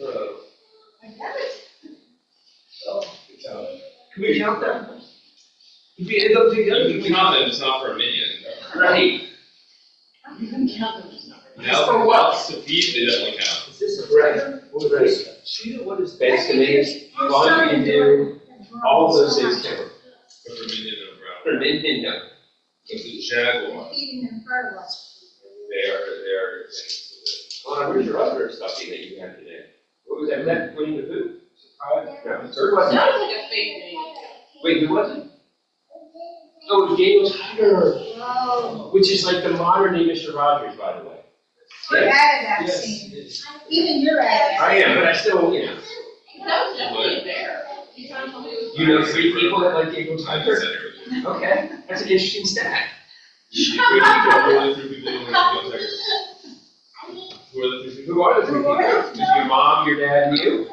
I got it. Oh, good job. Can we count them? If we end up together, You can count them, just not for a minion. right? You can count them, just not. Now, for what? to feed, they definitely count. Is this a right? What is Sheila, what is estimated, laundry to do, all of those things count. But for minion and For brown. Nintendo. Jaguar. Feeding them fertilizer. They are. Where's your other stuffy that you had today? What was that? Was that putting the food? No, That third one. was like a fake name. Wait, who was it? Oh, it was Daniel's Hunter, Oh. which is like the modern day Mr. Rogers, by the way. You're Yeah. out of that Yes, scene. it is. Even you're out of I am, but I still, That was definitely a bear. You trying to tell me it was? You know 3 people that like Daniel's I Hunter? just said it was. Okay, that's an interesting stat. Who are the 3 people you want to go Who are the 3 people? Who are the 3 people? Is your mom, your dad, and you?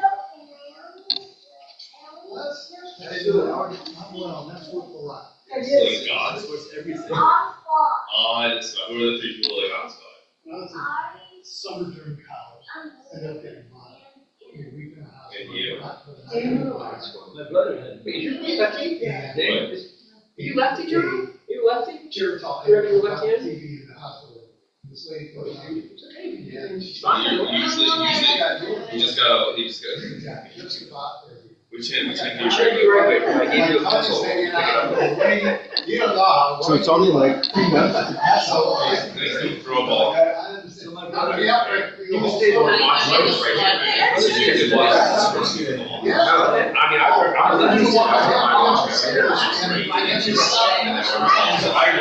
That's good. I'm well, that's worth a lot. Like God. That's worth everything. On spot. Who are the 3 people like on spot? When I was in summer during college, I ended up getting mine. A week and a half. And you? My brother had. Wait, you're lefty? Yeah. Dave? You lefty, Drew? You lefty? Jared talked You're about left hand? TV in the hospital. This lady put it on. Yeah. She's fine. Usually, you just go. Exactly. Just about every. Which hand? I'm sure you're right, but I gave you a pencil. You don't know how. So it's only like 3 months? That's how. Nice to throw a ball. I understand. Like, yeah, You can stay there and watch those right now. So you can watch this. Yeah. I mean, I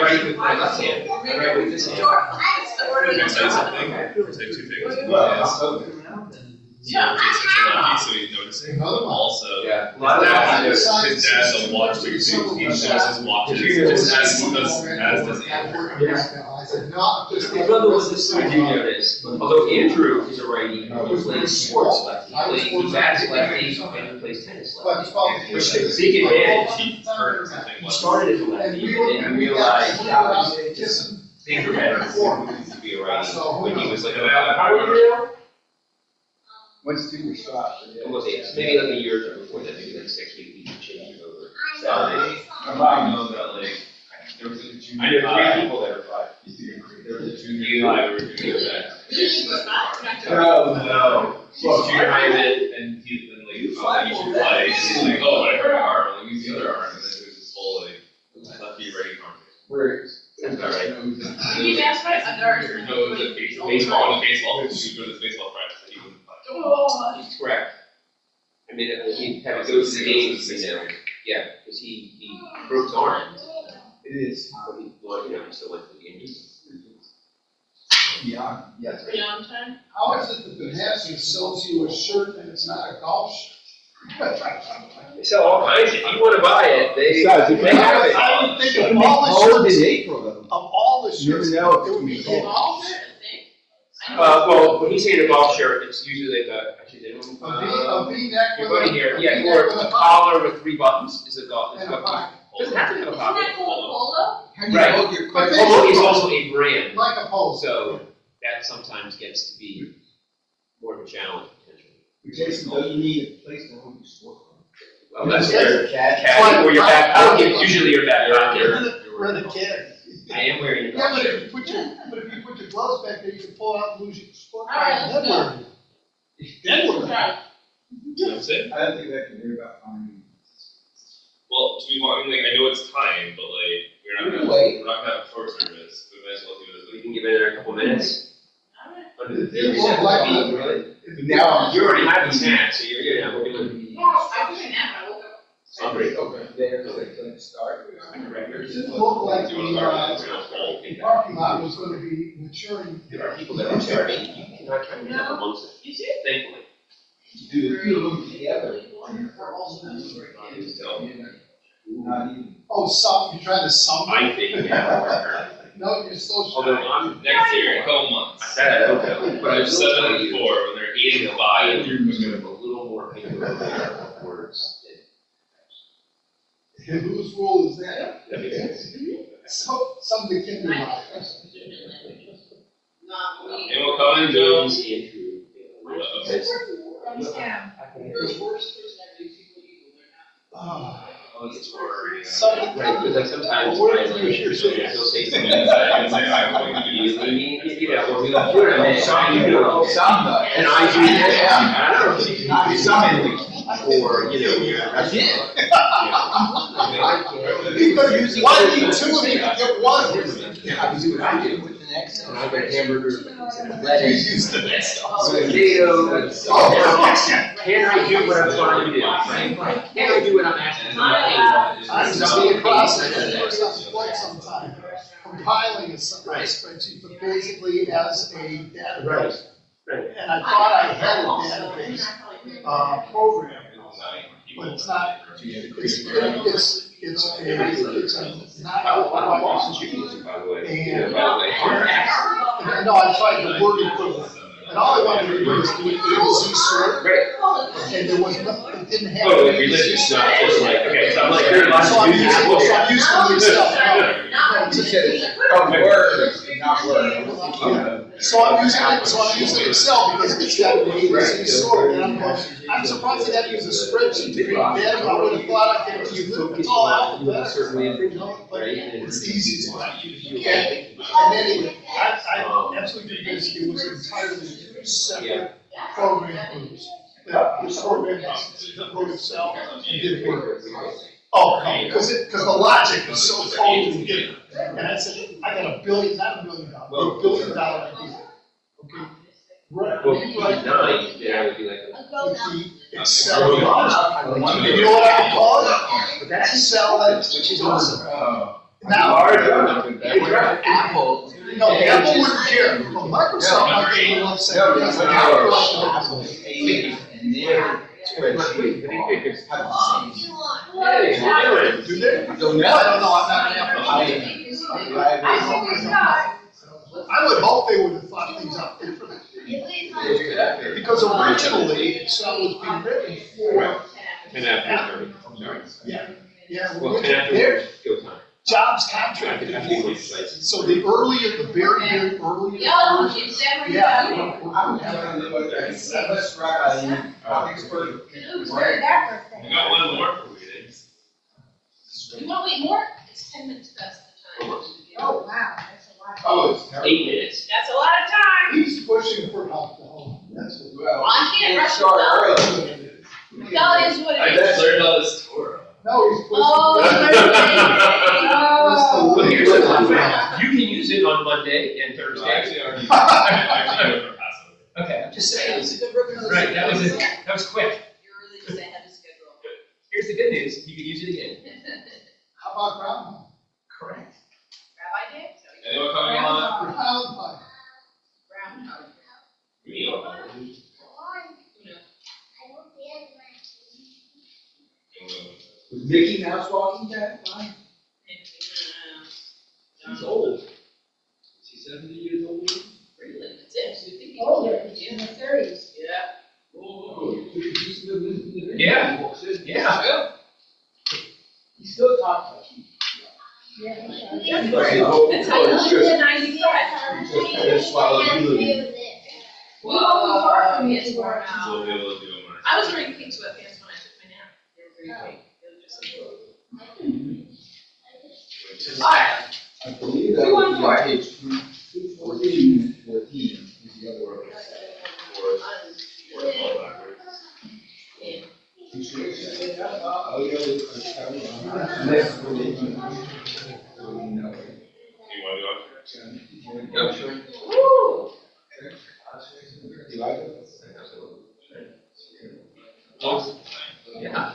write with my left hand. I write with this hand. Can I say something? Can I say 2 things? Yeah. So he's noticing. Also, Yeah. his dad's a watch. He shows his watches just as he does, as does Andrew. I said, no, I'm just. My brother was a I do notice. Although Andrew is a righty, he plays sports lefty. He bats lefty and he plays tennis lefty. Which is a big advantage. He turns and He things. started as a lefty and then realized things are better for him to be a righty. When he was like, how old are you now? What's to your shot? Almost 8, maybe like a year or two before that, maybe like 6 weeks, he changed it over. I know that like there was a junior I know 3 high. people that are 5. There was a junior high we were doing that. No. Well, junior high and he then like you should play. He's like, oh, but I hurt my arm. Like use the other arm, and then it was this whole like lefty righty conversation. Where That's not right. You asked right under. No, it was a baseball. It was baseball. He was for this baseball practice that he wouldn't play. Oh, He's correct. I mean, he had to go to the games, you know, yeah, because he broke his arm. it is. But he, well, you know, he still went to the games. Yeah, yes. beyond time. How is it that the Hanson sells you a shirt and it's not a golf shirt? They sell all kinds of, if you want to buy it, they Besides, if they you have it. I would think It of can be all the cold in shirts, April though. of all the You never shirts, know if it would be it's gonna be cold. All of it, I think. Well, when he's saying a golf shirt, it's usually like a, actually, they don't, A V-neck your with buddy a. here, yeah, V-neck or with a a collar with 3 buttons is a golf, is And a a pocket. doesn't have to have a Isn't pocket. that called a polo? How do you Right. hold your But But polo is basically- also a brand, Like a pole. so that sometimes gets to be more of a challenge potentially. Jason, though you need a place to hold your sport. Well, that's Your where cat. caddy or your back pocket, usually your back pocket. We're the kid. I am wearing a Yeah, golf but shirt. if you put your gloves back there, you can pull it out and lose your sport. All right, let's go. Then we're. Right. You know what I'm saying? I don't think that can worry about finding. Well, do we want? Like, I know it's time, but like we're not gonna Wait. have short service. We might as well do it We can give it a couple minutes. All right. Under the Yeah, theory well, that like- would be really. Now I'm. You already had the snacks, so you're, you know, we're doing. I took a nap, I woke up. Hungry. Okay, there, so they can start. It didn't look like the parking lot was gonna be maturing. There are people that are charging, you cannot kind of have amongst it, You see? thankfully. Do the two of them together. Not even. Oh, you're trying to sum. I think, yeah. No, you're still. Although I'm, next year, in a couple months. I said, okay, but I They're was 7 and 4 when they're 8 and 5. You're gonna have a little more paper words. And whose rule is that? That makes sense. Something can be right. Not me. And we'll come and go. Andrew. What? Says, Thumbs down. Ah. Oh, it's for, yeah. Some- Right, because like sometimes Well, I we're- like, we're you'll here. say something. It's like, I'm going to use that. You know, or we don't do it, I mean, some you do. Some, And I do that, Yeah. I don't know if you Not do some some, anyway. or, you know, I did. Because why do you two of you get one? I was doing what I did with the next. and I got hamburgers, Lettuce. lettuce, Use the next. potatoes. Oh, Can I do what I'm trying to do, right? Can I do what I'm asking to do? I'm just in the process, for the first time in quite some time, compiling a spreadsheet, but basically as a database. Right. And I thought I had a database, program, but it's not, it's a not. You use it, by the way. And- By the way. And no, I tried the word equivalent, and all I wanted to do was do an easy sort, Right. and there was nothing, it didn't have. Oh, like religious, not just like, okay, so I'm like, there are lots So of I'm uses. used, so I'm used to Excel. She said it's word, not word. So I'm using Excel because it's got an easy sort, and I'm going, I'm surprised they had to use a spreadsheet to create data, I would have thought I could use it, it's all alphabetical, you know, but it's the easiest way. And anyway, I absolutely did this, it was entirely separate program groups. The program wrote Excel and did Word. Oh, no, because the logic is so totally different. And I said, I got $1 billion, not $1 million, $1 billion idea. Okay, right, Well, right. nine, yeah, would be like, With the Excel. You know what I would call it? but that's Excel, which is awesome. Now, Apple. no, Apple wouldn't care, but Microsoft might get a little upset. Because the Apple- And their spreadsheet have the same. Do they? Don't know. I don't know, I'm not an Apple. I would hope they would have thought things out differently. Because originally, Excel was being written for, and after, sorry. yeah, Well, and their after, skill time. jobs I contracted think it's for. precise. So the earlier, the very, very earlier. Yeah, version- it's every Yeah. time. I'm having to look at it. Let's try expert. Who's heard that I birthday? got one more for readings. You want to wait more? It's 10 minutes past the time. Oh, wow, that's a lot. Oh, it's terrible. 8 minutes. That's a lot of time. He's pushing for alcohol, that's what. Well, I can't rush start it early. That is what I it just is. learned all this Torah. No, he's pushing. Oh, Oh. Well, here's a fun fact. You can use it on Monday and No, I Thursday. actually already, I actually do it for Passover. Okay, I'm just saying. Right, that was it. That was quick. You're really just ahead of schedule. Here's the good news, you can use it again. How about groundhog? Correct. Rabbi Day? Anyone coming on? Groundhog. Groundhog. Me. Was Mickey Mouse walking that line? He's old. Is he 70 years old? Really? That's it? You think he's Older, in the 30s. Yeah. Yeah. Yeah. He still talks like he. Yeah. That's how you live to 95. Just swallow glue. Well, far from me, it's warm So out. we'll be able to do it more. I was wearing pink sweatpants when I took my nap. They were very pink. They were just like, alright. I believe that was on page 214, 14 is the other one. You should say that. Oh, yeah, next one. Do you want to go? Oh, sure. Woo! You like it? Awesome. Yeah.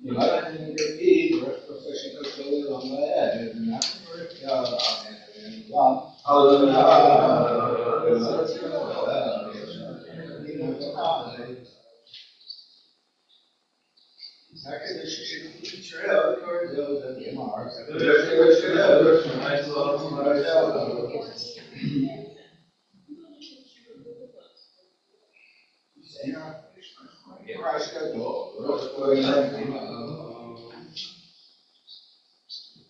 You like it? And your feet, rest profession custodian on my head, and not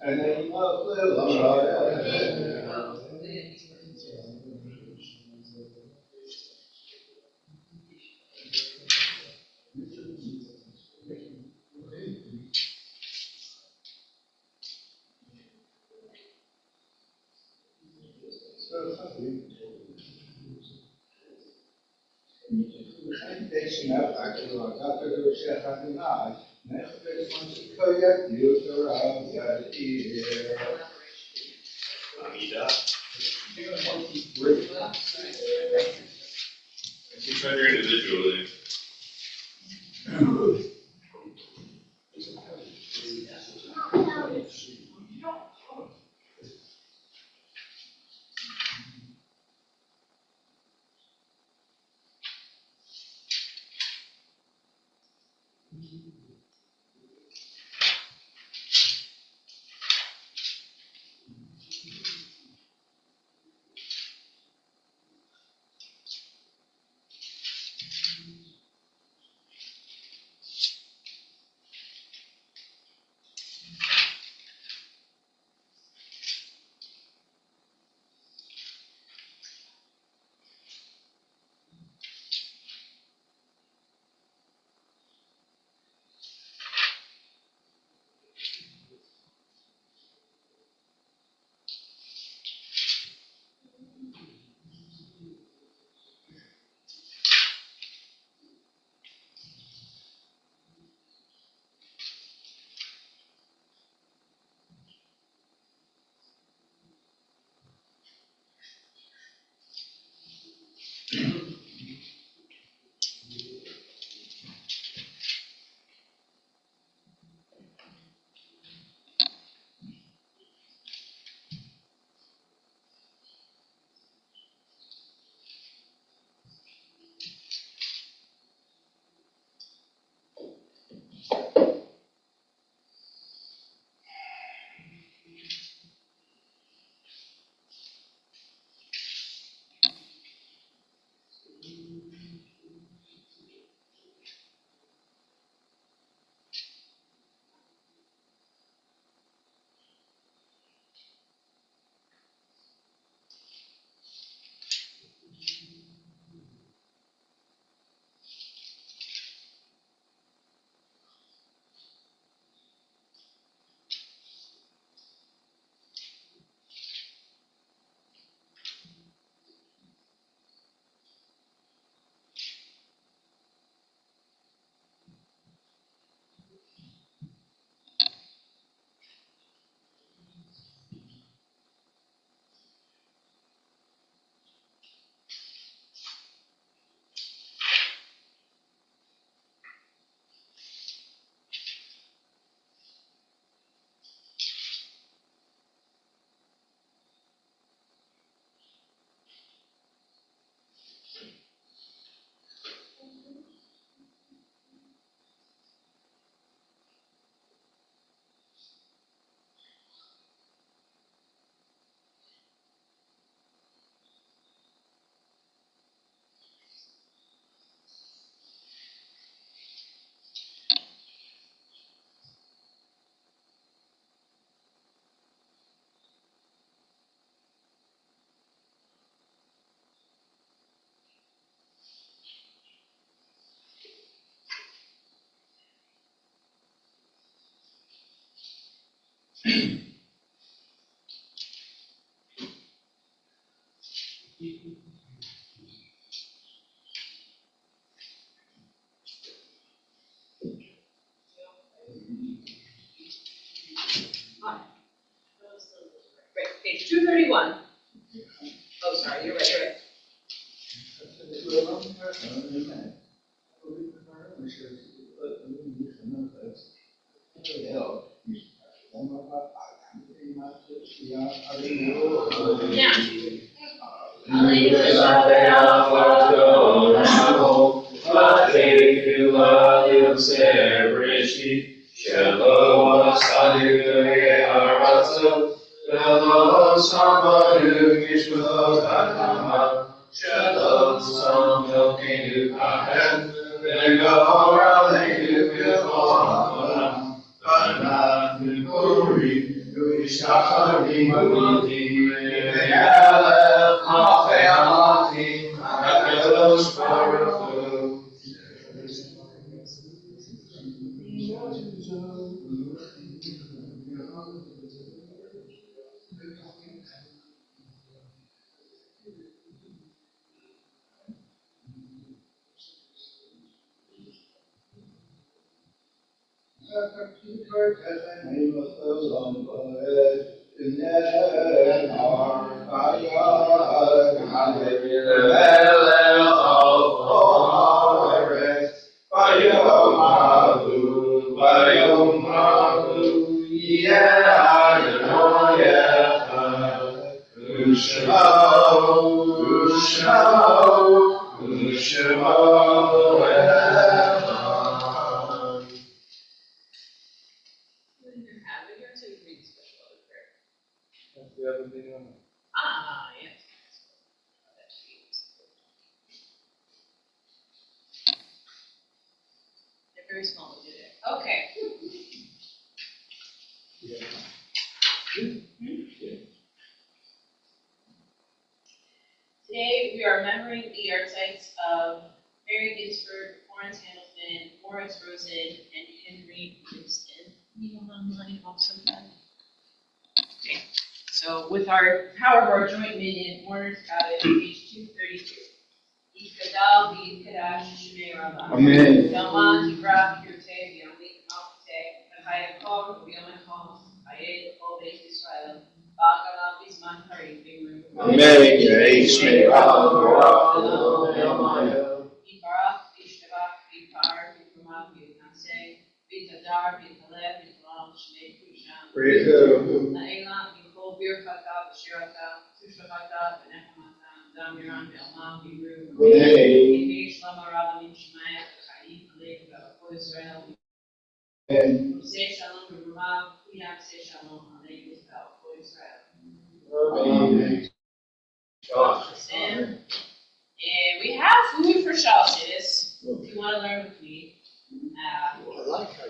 And then Keep on your individually. Right, page 231. Oh, sorry, you're right, you're right. Shalom, Ah, yes. They're very small, we did it. Okay. Today, we are remembering the yardsticks of Mary Ginsburg, Florence Hamilton, Morris Rosen, and Henry Winston. Anyone online also that? Okay, so with our power of our joint minion, Warner's Cottage, page 232. Yikadal v'yikadash shmei Rabbah. Amen. Yaman yibrach yurteh v'yamlik malkuteh. V'chayakol v'yamachol. V'yed kol beit Yisrael. V'agalav b'zman harim v'yimru. Amen. Shmei Yibarach v'yishtabach v'yipar v'yikumav v'yiknaseh. V'yitadar v'yitaleh v'yitalam shmei kusham. Praise God. Na'elam v'yikol birchata v'shirata. Tushvachata v'nechamata. Damiran v'almam v'yimru. Yehi shlama rabbanim shemaya v'chaim alei v'avot Yisrael. Say shalom v'rumav. Kuyam say shalom alei v'avot Yisrael. And we have food for Shalshis, if you want to learn with me. I like how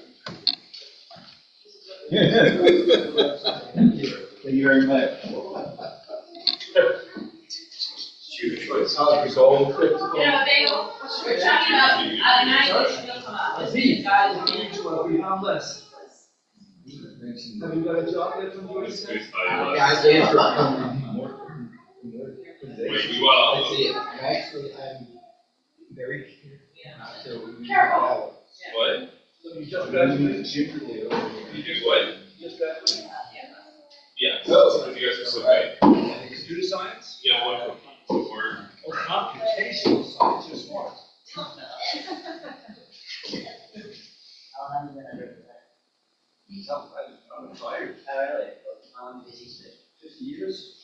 Thank you very much. Bagel? We're talking about a nice meal come up. This is God's man. Have you got a job yet from It's yours? guys, they are Wait, we want all of them. Actually, I'm very so we Careful. What? So you just graduated junior day. You do what? Just graduated. Yeah. Oh. You guys are so good. Computer science? Yeah, what? Or Oh, computational science, you're smart. I'm retired. 50 years?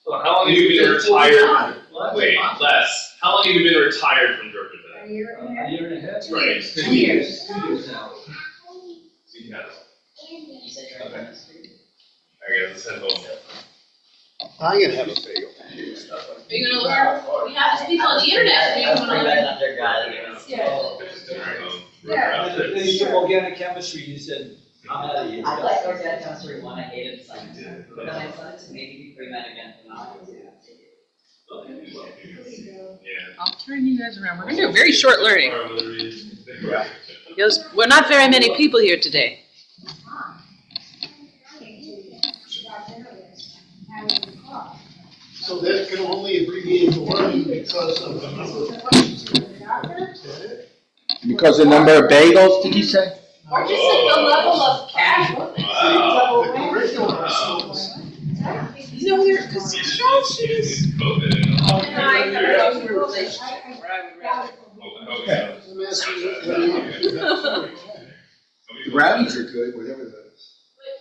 so how long have you been retired? Well, Wait, less. How long have you been retired from Georgia A Tech? year and a half. A year and a half? Right. 2 years. 2 years now. Yeah. You said Okay. I guess it's at home. I'm gonna have a bagel. Are you gonna learn? We have people on the internet, so you wanna learn. Yeah. Just dinner at home. Yeah. Then you took organic chemistry, you said, I'm out of here. I liked organic chemistry one, I hated science. But then I started to maybe bring that again. Yeah. I'll turn you guys around. We're gonna do a very short learning, Yeah. because we're not very many people here today. So that can only abbreviate the learning because of the number of questions. Because the number of bagels, did you say? Or just like the level of casualness. Wow. The curriculum is so. You know, there, because Shalshis COVID. and I have a close relationship where I would rather. Oh, yeah. I'm asking you, what do you want to do? The brownies are good, whatever the.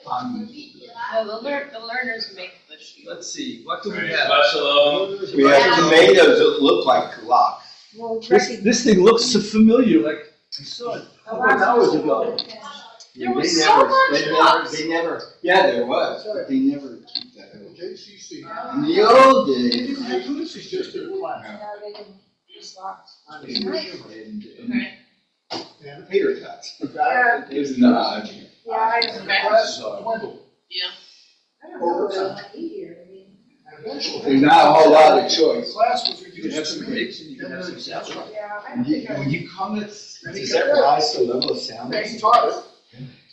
No, the learners make the sheet. Let's see, what do we Right, have? Shabbat shalom. We have tomatoes that look like lox. Well, This thing looks so familiar, like I saw it a couple of hours ago. There was They so never- much lox. They never, yeah, there was, but they never keep that. JCC. In the old days. This is just their class. Okay. And Tater tots. the guy. It's not. Yeah, I The class dwindled. Yeah. I don't know, it's a lot easier, I mean. Eventually. There's not a whole lot of choice. Class was You can have reduced some to breaks and you can have some That's right. Yeah, I When don't think I. when you come, does that rise to the level of sound? He taught it.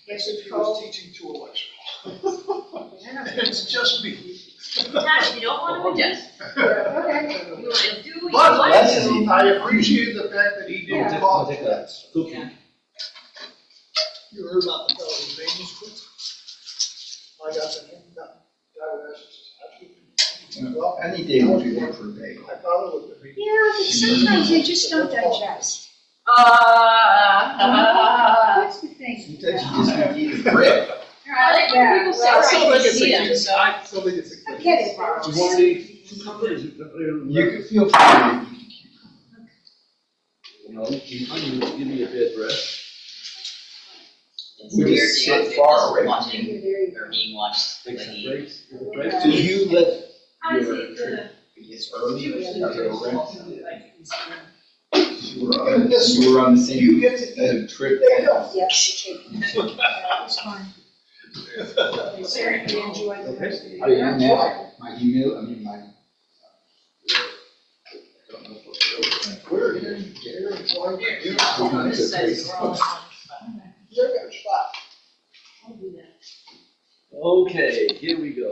Yes, He it's was cold. teaching to a lecture. I don't think It's just me. Sometimes you don't want to adjust. Okay. You want to do what you But want that's to do. easy. I appreciated the fact that he didn't Yeah. talk. Yeah. You heard about the fellow's name was quick? I got the name, well, Any day would be good for a day. my father looked at me. Yeah, but sometimes they just don't digest. That's the thing. Sometimes you just need to bread. I like when Yeah, people say, well, right, Sounds like you it's see a them, kid. so. Sounds like it's a I kid. get it, Bob. Do you want any cucumbers? You can feel free. No, give me a bit of rest. It's We weird, just you know, sit it's far just away. watching, You're very. or being watched, Take like, some eat. breaks. Yeah. Do you let I your see trip begin early or is it over? Yes. You were on the same You get to eat. trip. There you go. Yes, chicken. It's fine. Sarah, you enjoy the rest of Are you your. in there? My email, I mean, my. Don't know if we're- We're here, here, why, here. We're not This to says place. we're all. You're got a spot. I'll do that. Okay, here we go.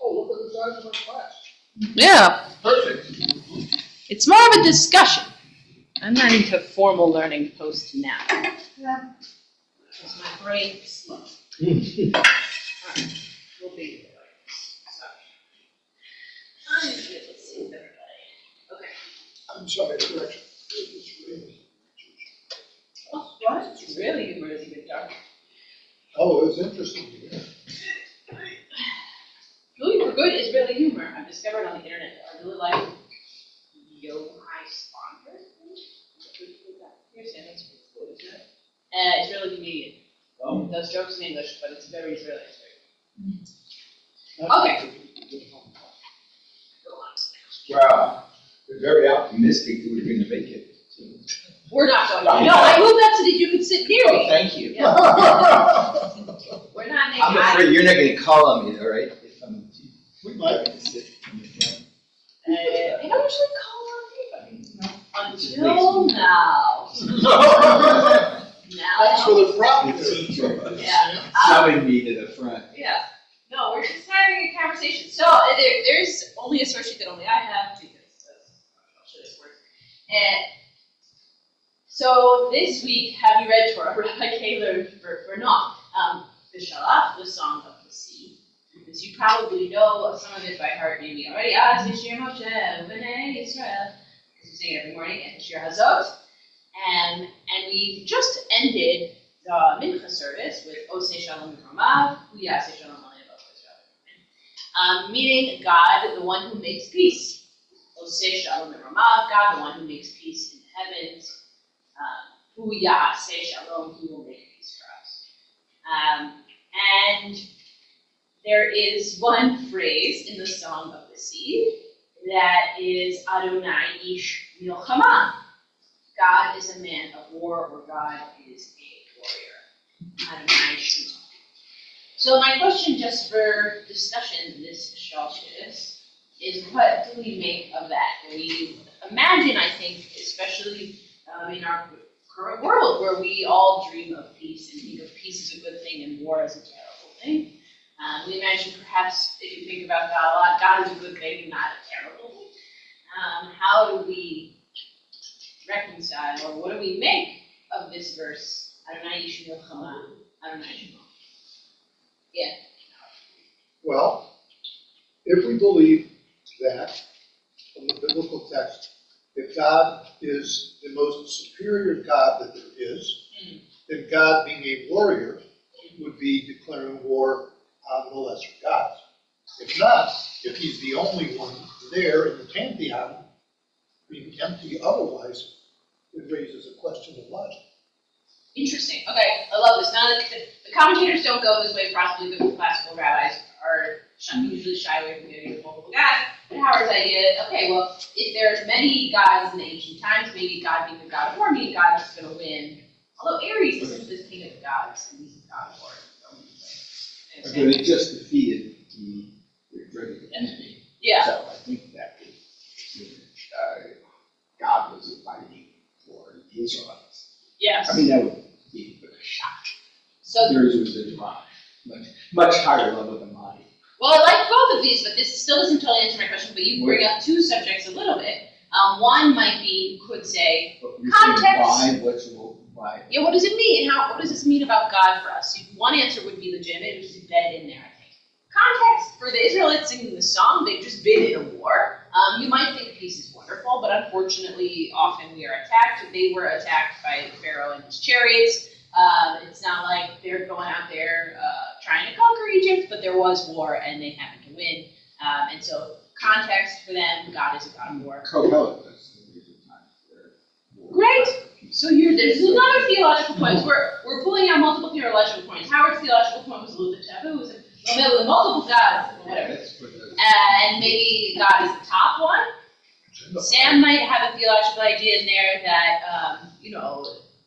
Oh, look at the size of our class. Yeah, Perfect. it's more of a discussion. I'm not into formal learning post now. Yeah. Because my brain is slow. Alright, we'll be there. I'm good, let's see if everybody. Okay. I'm sorry, correction. It's really- Oh, what? It's really, really good dark. Oh, it's interesting. Yeah. Really for good is really humor. I've discovered on the internet that I really like Yo High Sponsor. Here's him, it's pretty cool, isn't it? It's really comedian. He does jokes in English, but it's very Israeli. Okay. Go on. Wow, you're very optimistic that we're gonna make it. We're not going. No, I moved that so that you could sit near Oh, me. thank you. Yeah. We're not making. I'm afraid you're not gonna call on me, all right? If I'm. We might. Sit in the front. I don't usually call on anybody. Until now. Now. Thanks for the prop. Yeah. Shoving me to the front. Yeah. No, we're just having a conversation. So there's only a source sheet that only I have because I'll show this works. And so this week, have you read Torah? Rabbi Kaler for not the Shabbat, the Song of the Sea. As you probably know some of it by heart, maybe already. Az Yishir Moshe B'nai Israel. Because we sing it every morning at Shir Hazot. And we just ended the Mincha service with Oseh Shalom Romav, Yaseh Shalom Aleinu, meaning God, the one who makes peace. Oseh Shalom Romav, God, the one who makes peace in the heavens. Yaseh Shalom, he will make peace for us. And there is one phrase in the Song of the Sea that is Adonai Ish Milchama. God is a man of war, or God is a warrior. Adonai Shema. So my question, just for discussion this Shabbat is what do we make of that? We imagine, I think, especially in our current world, where we all dream of peace and think of peace as a good thing and war as a terrible thing. We imagine perhaps, if you think about God a lot, God is a good thing, not a terrible thing. How do we reconcile, or what do we make of this verse? Adonai Yishim Milchama, Adonai Shema. Yeah. Well, if we believe that, from the biblical text, that God is the most superior God that there is, then God, being a warrior, would be declaring war on the lesser gods. If not, if he's the only one there in the pantheon, being empty otherwise, it raises a question of logic. Interesting. Okay, I love this. Now, the commentators don't go this way. Possibly the classical rabbis are usually shy away from getting the multiple gods. But Howard's idea, okay, well, if there's many gods in the ancient times, maybe God being the god of war, maybe God is going to win. Although Ares isn't the king of the gods, and he's the god of war. But it just defeated the dreaded enemy. Yeah, So I think that God was fighting for the Israelites. yes. I mean, that would be a shock. So, Theirs was a divine, much higher level than mine. well, I like both of these, but this still doesn't totally answer my question, but you bring up two subjects a little bit. One might be, you could say, But you're saying context. why? Yeah, what does it mean? What does this mean about God for us? One answer would be legitimate, which is embedded in there, I think. Context, for the Israelites singing the song, they've just been in a war. You might think peace is wonderful, but unfortunately, often we are attacked. They were attacked by Pharaoh and his chariots. It's not like they're going out there trying to conquer Egypt, but there was war and they happened to win. And so, context for them, God is a God of war. Great. So there's another theological point. We're pulling out multiple theological points. Howard's theological point was a little bit taboo. It was with multiple gods, whatever. And maybe God is the top one. Sam might have a theological idea in there that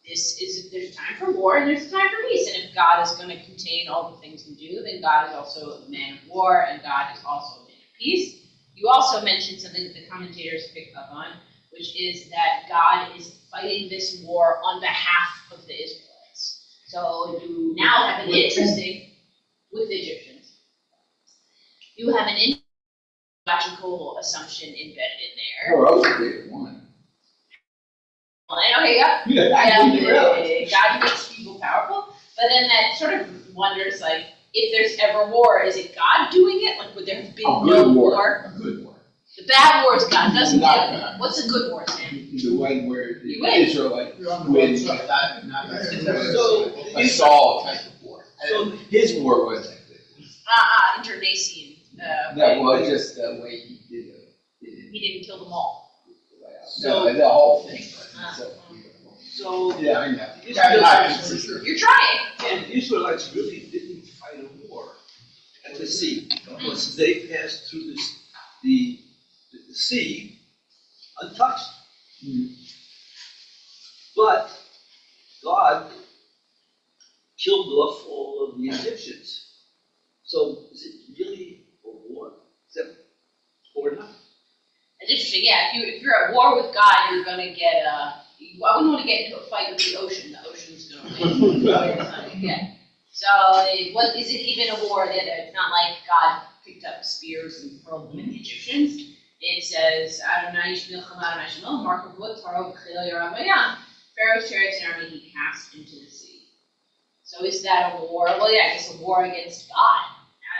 there's a time for war and there's a time for peace. And if God is going to contain all the things we do, then God is also a man of war and God is also a man of peace. You also mentioned something that the commentators picked up on, which is that God is fighting this war on behalf of the Israelites. So you now have an interesting, with the Egyptians, you have an logical assumption embedded in there. Oh, I was the one. Okay, God makes people powerful, but then that sort of wonders, like, if there's ever war, is it God doing it? Like, would there have been no war? A good war. The bad war is God doesn't Not get it. bad. What's a good war, Sam? The one where the You win. Israelites win, not So, a Saul type of war. So- His war wasn't good. Internecine. That was just the way he did it. He didn't kill them all. No, the whole thing. So, Yeah, I know. Israelites- For sure. You're trying. and the Israelites really didn't fight a war at the sea, because they passed through the sea untouched. But God killed off all of the Egyptians. So is it really a war? Is that or not? It's interesting, yeah. If you're at war with God, you're gonna get I wouldn't want to get into a fight with the ocean. The ocean's gonna win. Yeah. So, what is it even a war? That it's not like God picked up spears and hurled them at the Egyptians. It says, Adonai Yishmil Chamad Adonai Shalom, Mark of Wood, Taro, Chil Yoram, Pharaoh's chariots and army he cast into the sea. So is that a war? Well, yeah, I guess a war against God.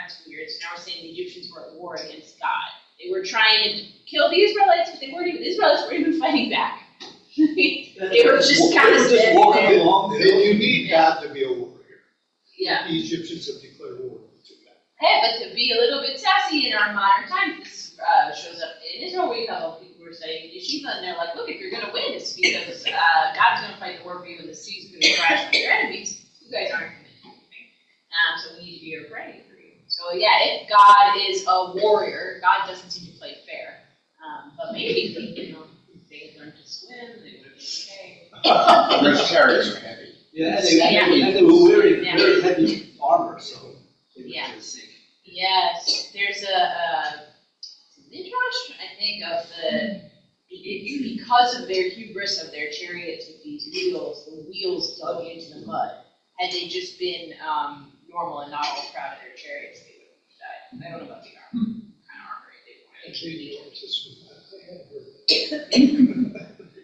That's weird. So now we're saying the Egyptians were at war against God. They were trying to kill the Israelites, but the Israelites weren't even fighting back. They were just kind of standing walking there. along. Then you need God to be a warrior. Yeah. The Egyptians have declared war to God. Hey, but to be a little bit sassy in our modern times, this shows up in Israel where you have all people who are studying yeshiva, and they're like, look, if you're going to win, it's because God's going to fight the war for you, and the sea's going to crash on your enemies. You guys aren't going to do anything. So we need to be ready for you. So yeah, if God is a warrior, God doesn't seem to play fair. But maybe if they had learned to swim, they would have been okay. Those chariots are heavy. Yeah, and they were wearing very heavy armor, so they were Yeah. just sick. Yes, there's a midrash, I think, of because of their hubris of their chariots with these wheels, the wheels dug into the mud. Had they just been normal and not all proud of their chariots, they would have died. I don't know about the armor, kind of armor they wanted. Actually, I had heard that.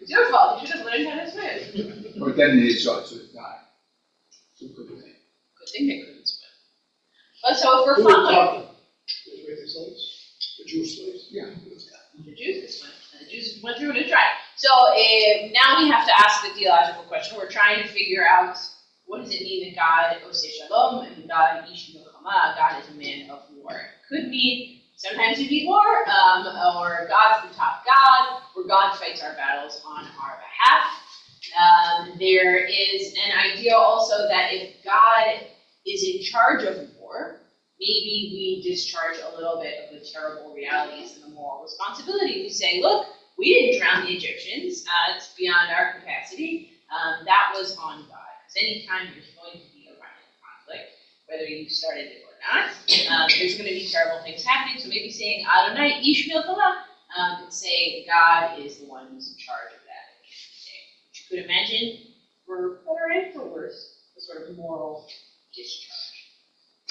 It's your fault. You should have learned how to swim. But then the Israelites would die. So good thing. Good thing they couldn't swim. But so if we're Who were following talking? The Israeli slaves? The Jewish slaves? Yeah. the Jews could swim, and the Jews went through and tried. So now we have to ask the theological question. We're trying to figure out what does it mean that God Oseh Shalom and God Ish Milchama, God is a man of war. It could mean sometimes we need war, or God's the top God, where God fights our battles on our behalf. There is an idea also that if God is in charge of war, maybe we discharge a little bit of the terrible realities and the moral responsibility. We say, look, we didn't drown the Egyptians. It's beyond our capacity. That was on God. Because anytime there's going to be a violent conflict, whether you started it or not. There's going to be terrible things happening, so maybe saying Adonai ish milchama, it's saying God is the one who's in charge of that. Which you could imagine, for better and for worse, a sort of moral discharge.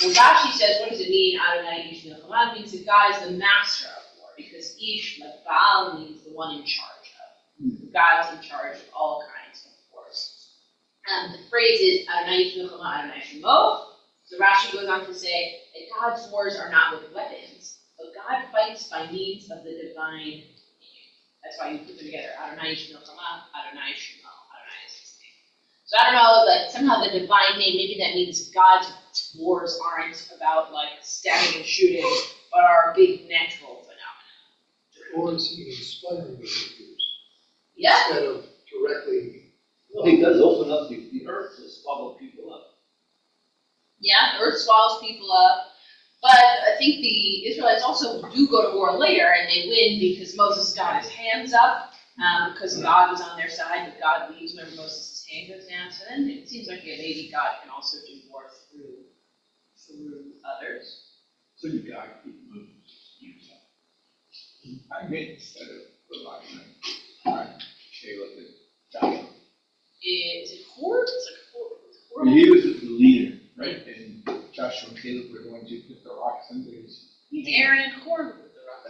Well, Rashi says, what does it mean, Adonai ish milchama? It means that God is the master of war, because ish, like Baal, means the one in charge of. God's in charge of all kinds of wars. The phrase is Adonai ish milchama, Adonai shemo. So Rashi goes on to say that God's wars are not with weapons, but God fights by means of the divine name. That's why you put them together. Adonai ish milchama, Adonai shemo. Adonai is his name. So I don't know, like somehow the divine name, maybe that means God's wars aren't about like stabbing and shooting, but are big natural phenomena. Or is he inspiring the figures? Yeah. Instead of directly. Well, he does open up the earth to swallow people up. Yeah, the earth swallows people up. But I think the Israelites also do go to war later, and they win because Moses got his hands up, because God was on their side, but God leaves whenever Moses' hand goes down. So then it seems like maybe God can also do war through others. So you gotta keep moving. I mean, instead of relying on Caleb and Joshua. Is it Hor? It's like Hor. He was the leader, right? And Joshua and Caleb were the ones who put the rocks under his. Aaron and Hor with the rock.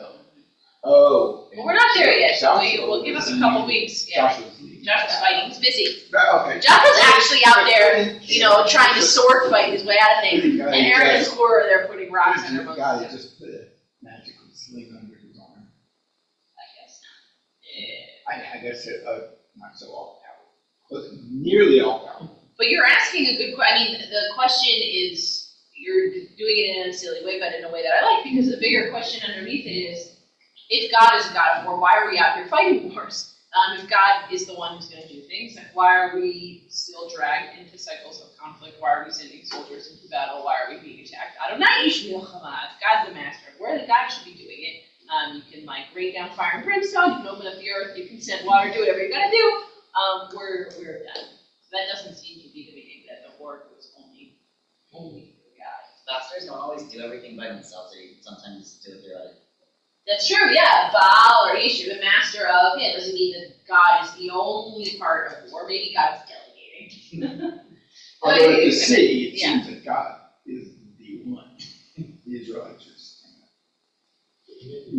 Oh. Well, we're not there yet, so Joshua we'll give us a was couple leading. weeks. Yeah. Joshua's leading. Joshua's fighting. He's busy. Okay. Joshua's actually out there, trying to sword fight his way out of things. The And guy Aaron and just- Hor are there putting rocks under the Moses. guy that just put a magical sling under his arm. I guess not. Yeah. I guess not so all powerful, but nearly all powerful. But you're asking a good question. I mean, the question is, you're doing it in a silly way, but in a way that I like, because the bigger question underneath it is, if God is a God of war, why are we out here fighting wars? If God is the one who's going to do things, like why are we still dragged into cycles of conflict? Why are we sending soldiers into battle? Why are we being attacked? Adonai ish milchama. God's the master. Where the God should be doing it. You can like rain down fire and brimstone. You can open up the earth. You can send water. Do whatever you got to do. We're done. That doesn't seem to be the meaning that the war was only for God. Masters don't always do everything by themselves, they sometimes do it through other. That's true, yeah. Baal or Ish, the master of, it doesn't mean that God is the only part of war. Maybe God's delegating. Although at the sea, it Yeah. seems that God is the one. The Israelites are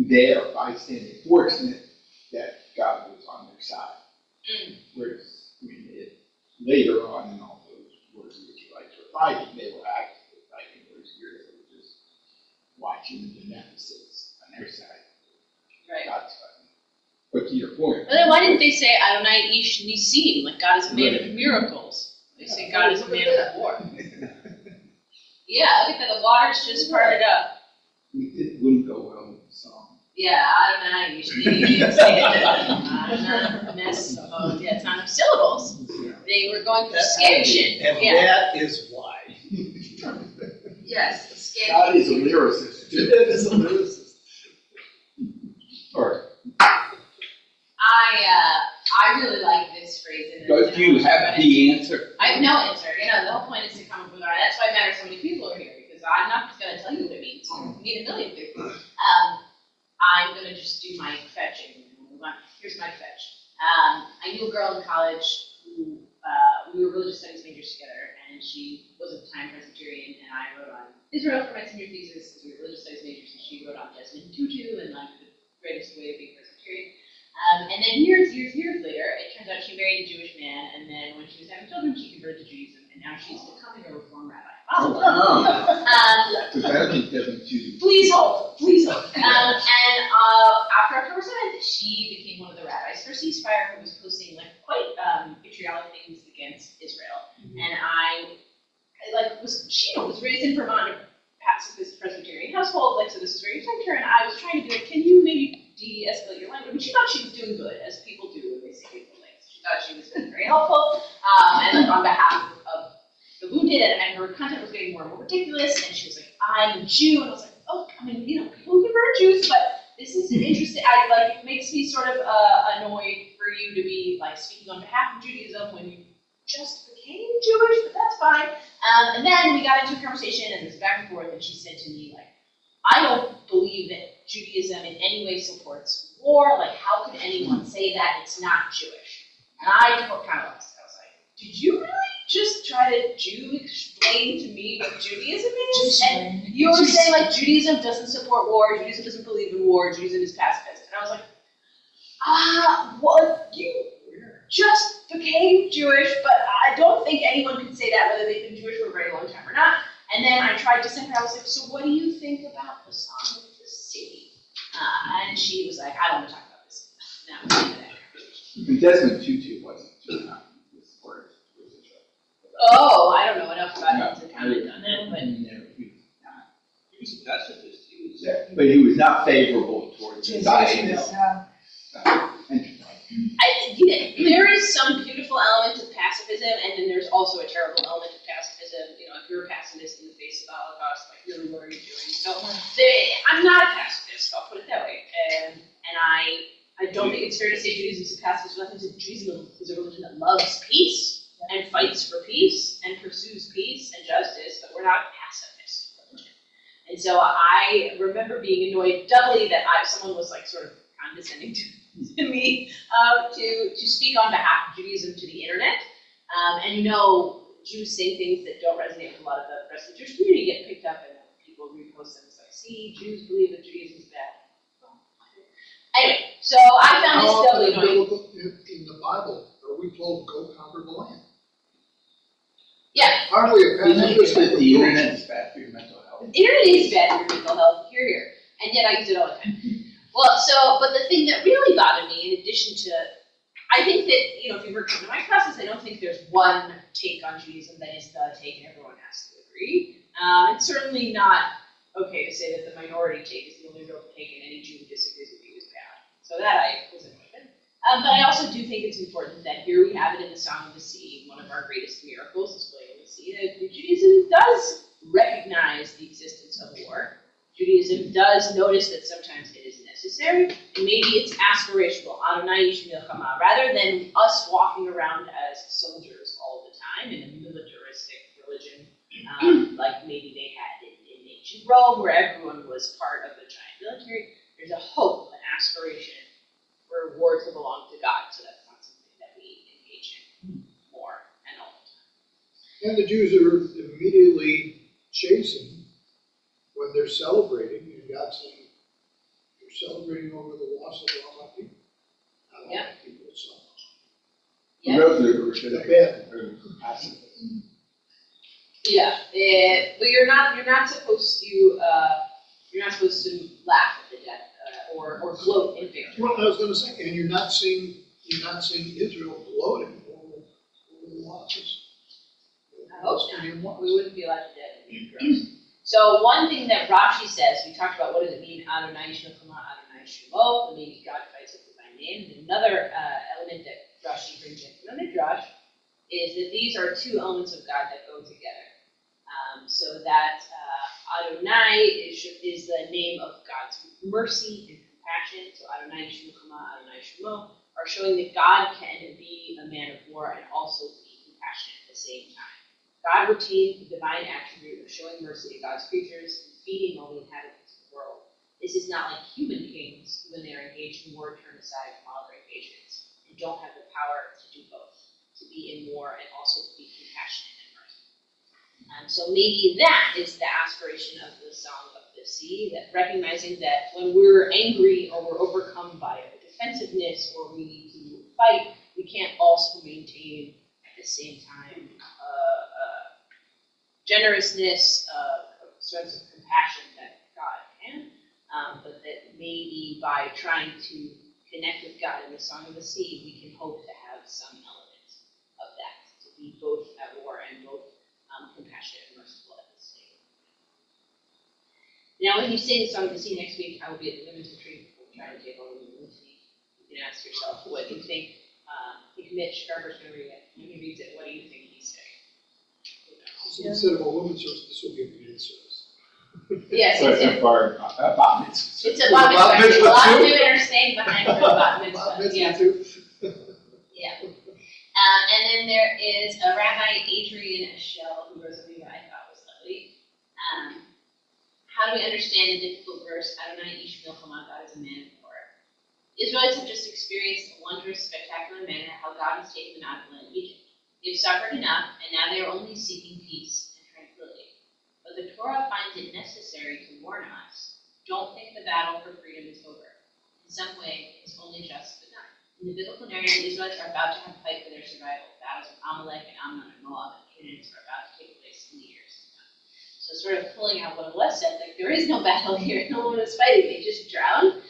there bystanding, fortunate that God was on their side. Whereas, later on in all those wars the Israelites were fighting, they were actively fighting, whereas here they were just watching the beneficence on their side. Right. God's fighting. But to your point. But then why didn't they say Adonai Ish Nisim, like God is a man of miracles? They say God is a man of war. Yeah, look at that, the waters just parted up. It wouldn't go well with the song. Yeah, Adonai Ish Nisim. Yeah, it's not enough syllables. They were going for scansion. And Yeah. that is why. Yes, scansion. God is a lyricist. It is a lyricist. Or, I really like this phrase. do you have the answer? I have no answer. The whole point is to come up with that's why it matters so many people are here, because I'm not just going to tell you what it means. You need a million people. I'm going to just do my fetching. Here's my fetch. I knew a girl in college who, we were religious studies majors together, and she was at the time Presbyterian, and I wrote on Israel for my senior thesis, because we were religious studies majors, and she wrote on Desmond Tutu, and like the greatest way to be Presbyterian. And then years later, it turns out she married a Jewish man, and then when she was having children, she converted to Judaism, and now she's becoming a Reform rabbi. Oh, wow. Because I think Desmond Tutu. Please hold. After October 7th, she became one of the rabbis for Ceasefire, who was posting like quite vitriolic things against Israel. And I was raised in Vermont, a pacifist Presbyterian household, so this is very affected her, and I was trying to be like, can you maybe de-escalate your language? But she thought she was doing good, as people do when they say hateful things. She thought she was being very helpful, and on behalf of the wounded, and her content was getting more and more ridiculous, and she was like, I'm a Jew, and I was like, oh, people convert Jews, but this is interesting. It makes me sort of annoyed for you to be like speaking on behalf of Judaism when you just became Jewish, but that's fine. And then we got into a conversation and it was back and forth, and she said to me, like, I don't believe that Judaism in any way supports war. Like, how could anyone say that? It's not Jewish. And I kind of lost it. I was like, did you really just try to explain to me what Judaism is? And you were saying, like, Judaism doesn't support war, Judaism doesn't believe in war, Judaism is pacifist. And I was like, well, you just became Jewish, but I don't think anyone can say that whether they've been Jewish for a very long time or not. And then I tried to send her, I was like, so what do you think about the Song of the Sea? And she was like, I don't want to talk about this. No. And Desmond Tutu wasn't too happy with this word. Oh, I don't know enough about him to comment on that, but. He was a pacifist, he was. Yeah, but he was not favorable towards society. There is some beautiful element of pacifism, and then there's also a terrible element of pacifism. You know, if you're a pacifist in the face of the Holocaust, like, really, what are you doing? So, I'm not a pacifist, I'll put it that way. And I don't think it's fair to say Judaism is a pacifist. I think Judaism is a religion that loves peace, and fights for peace, and pursues peace and justice, but we're not a pacifist religion. And so I remember being annoyed doubly that someone was, like, sort of condescending to me to speak on behalf of Judaism to the internet. And you know, Jews say things that don't resonate with a lot of the rest of the Jewish community get picked up, and people repost them. It's like, see, Jews believe that Judaism is bad. Anyway, so I found this doubly annoying. In the Bible, are we told go conquer the land? Yeah. Aren't we a pacifist? The internet is bad for your mental health. The internet is bad for your mental health, here. And yet I use it all the time. Well, but the thing that really bothered me, in addition to, I think that, you know, if you ever come to my classes, I don't think there's one take on Judaism that is the take and everyone has to agree. It's certainly not okay to say that the minority take is the only real take and any Jew who disagrees with you is bad. So that I was annoyed with. But I also do think it's important that here we have it in the Song of the Sea, one of our greatest miracles displayed in the sea, that Judaism does recognize the existence of war. Judaism does notice that sometimes it is necessary, and maybe it's aspirational, Adonai Ish Milchama, rather than us walking around as soldiers all the time in a militaristic religion, like maybe they had in ancient Rome, where everyone was part of the giant military. There's a hope, an aspiration for war to belong to God, so that's not something that we engage in more and all the time. And the Jews are immediately chastened when they're celebrating, and God saying, you're celebrating over the loss of all my people. Not all my people, it's so much. Yeah. Yeah, but you're not supposed to laugh at the death or gloat in victory. Well, I was going to say, and you're not seeing Israel gloating over the losses. I hope not. We wouldn't be allowed to do that. So one thing that Rashi says, we talked about what does it mean, Adonai Shemachama, Adonai Shemo, maybe God fights it with thy name. And another element that Rashi brings in from the Midrash is that these are two elements of God that go together. So that Adonai is the name of God's mercy and compassion. So Adonai Shemachama, Adonai Shemo are showing that God can be a man of war and also be compassionate at the same time. God retains the divine attribute of showing mercy to God's creatures and feeding all the inhabitants of the world. This is not like human kings when they are engaged in war, turn aside from all their engagements and don't have the power to do both, to be in war and also to be compassionate and merciful. So maybe that is the aspiration of the Song of the Sea, that recognizing that when we're angry or we're overcome by a defensiveness or we need to fight, we can't also maintain at the same time generousness, sense of compassion that God can, but that maybe by trying to connect with God in the Song of the Sea, we can hope to have some element of that, to be both at war and both compassionate and merciful at the same time. Now, when you sing the Song of the Sea next week, I will be at the Women's Retreat. We'll try to take all the women's retreat. You can ask yourself what you think. I think Mitch Garber's going to read it. When he reads it, what do you think he's saying? So instead of a women's service, this will be a men's service. Yes, So it's it's a bar mitzvah. It's a bat mitzvah. A lot of women are staying behind for the bat mitzvah. Bat mitzvah Yeah. too. Yeah. And then there is a Rabbi Adrian Eshel who wrote something How do we understand the difficult verse, Adonai Ish Milchama, God is a man of war? The Israelites have just experienced a wondrous, spectacular manner how God has taken them out of the land of Egypt. They've suffered enough, and now they are only seeking peace and tranquility. But the Torah finds it necessary to warn us, don't think the battle for freedom is over. In some way, it's only just begun. In the biblical narrative, the Israelites are about to have to fight for their survival. Battles with Amalek and Ammon and Moab and Canaanites are about to take place in the years to come. So sort of pulling out what Les said, like there is no battle here, no one is fighting, they just drowned.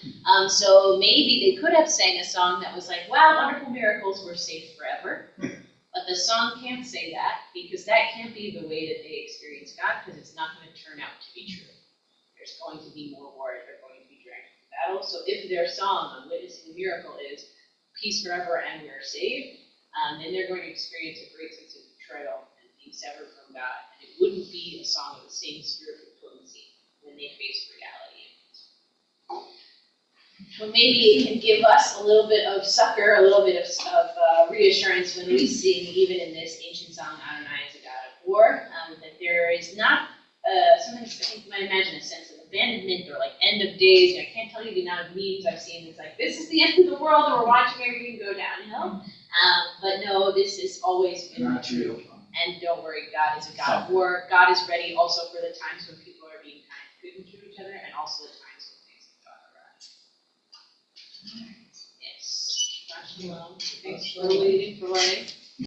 So maybe they could have sang a song that was like, wow, wonderful miracles, we're safe forever. But the song can't say that, because that can't be the way that they experience God, because it's not going to turn out to be true. There's going to be more war, they're going to be dragged into battle. So if their song on witnessing the miracle is peace forever and we're saved, then they're going to experience a great sense of betrayal and being severed from God. And it wouldn't be a song of the same spiritual potency when they face reality. So maybe it can give us a little bit of succor, a little bit of reassurance when we sing, even in this ancient song, Adonai is a God of war, that there is not, sometimes I think you might imagine a sense of abandonment or like end of days. I can't tell you the amount of memes I've seen. It's like, this is the end of the world and we're watching everything go downhill. But no, this has always been Not true. And don't worry, God is a God of war. God is ready also for the times when people are being kind and good to each other, and also the times when things have gone awry. Yes. Thanks for waiting for learning.